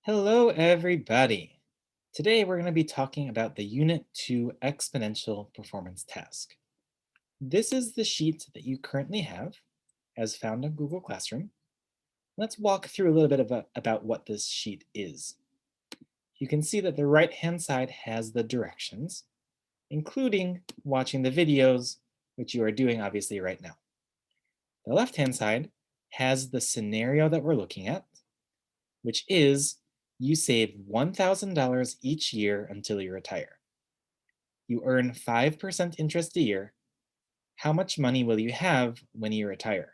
Hello, everybody. Today we're going to be talking about the Unit 2 Exponential Performance Task. This is the sheet that you currently have, as found in Google Classroom. Let's walk through a little bit about what this sheet is. You can see that the right-hand side has the directions, including watching the videos, which you are doing obviously right now. The left-hand side has the scenario that we're looking at, which is you save $1,000 each year until you retire. You earn 5% interest a year. How much money will you have when you retire?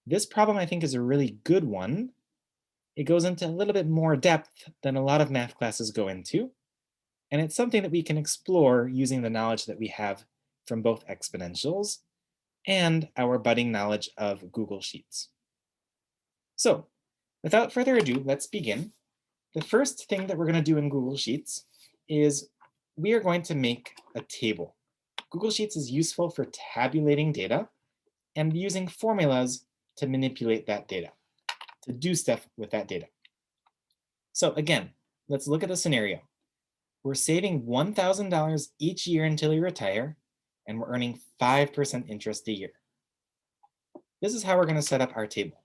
This problem, I think, is a really good one. It goes into a little bit more depth than a lot of math classes go into, and it's something that we can explore using the knowledge that we have from both exponentials and our budding knowledge of Google Sheets. So, without further ado, let's begin. The first thing that we're going to do in Google Sheets is we are going to make a table. Google Sheets is useful for tabulating data and using formulas to manipulate that data, to do stuff with that data. So again, let's look at the scenario. We're saving $1,000 each year until we retire, and we're earning 5% interest a year. This is how we're going to set up our table.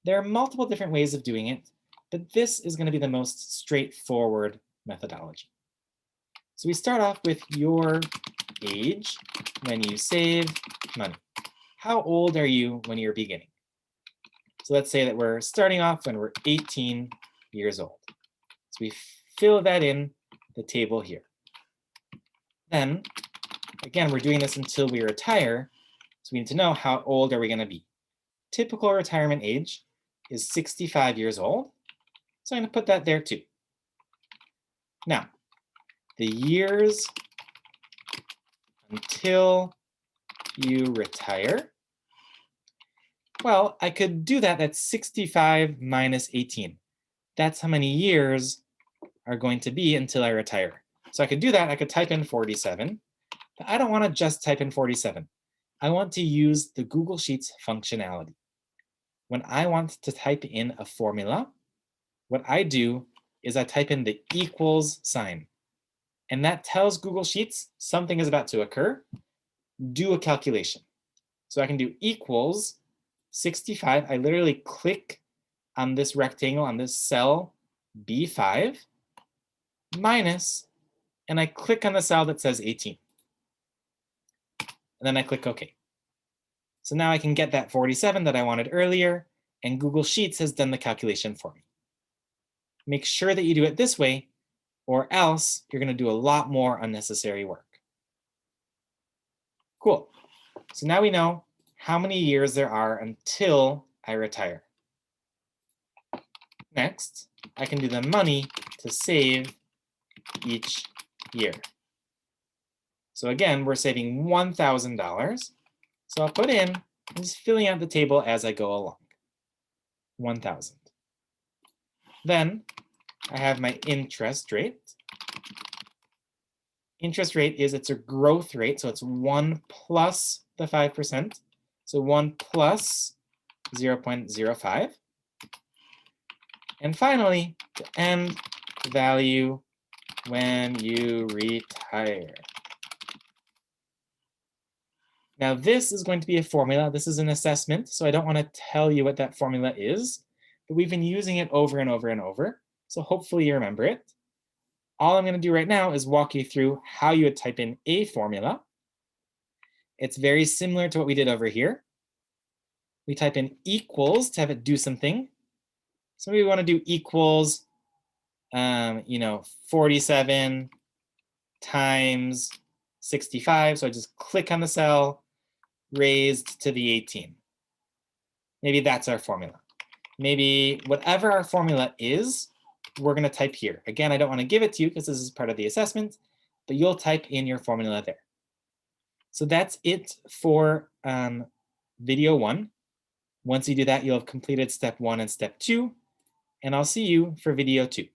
There are multiple different ways of doing it, but this is going to be the most straightforward methodology. So we start off with your age when you save money. How old are you when you're beginning? So let's say that we're starting off when we're 18 years old. So we fill that in the table here. Then, again, we're doing this until we retire. So we need to know how old are we going to be. Typical retirement age is 65 years old. So I'm going to put that there too. Now, the years until you retire. Well, I could do that. That's 65 minus 18. That's how many years are going to be until I retire. So I could do that. I could type in 47. But I don't want to just type in 47. I want to use the Google Sheets functionality. When I want to type in a formula, what I do is I type in the equals sign. And that tells Google Sheets something is about to occur. Do a calculation. So I can do equals 65. I literally click on this rectangle, on this cell B5, minus, and I click on the cell that says 18. And then I click OK. So now I can get that 47 that I wanted earlier, and Google Sheets has done the calculation for me. Make sure that you do it this way, or else you're going to do a lot more unnecessary work. Cool. So now we know how many years there are until I retire. Next, I can do the money to save each year. So again, we're saving $1,000. So I'll put in, I'm just filling out the table as I go along. 1,000. Then I have my interest rate. Interest rate is it's a growth rate, so it's 1 plus the 5%. So 1 plus 0.05. And finally, the end value when you retire. Now this is going to be a formula. This is an assessment, so I don't want to tell you what that formula is, but we've been using it over and over and over, so hopefully you remember it. All I'm going to do right now is walk you through how you would type in a formula. It's very similar to what we did over here. We type in equals to have it do something. So we want to do equals, 47 times 65. So I just click on the cell, raised to the 18. Maybe that's our formula. Maybe whatever our formula is, we're going to type here. Again, I don't want to give it to you because this is part of the assessment, but you'll type in your formula there. So that's it for video 1. Once you do that, you'll have completed step 1 and step 2, and I'll see you for video 2.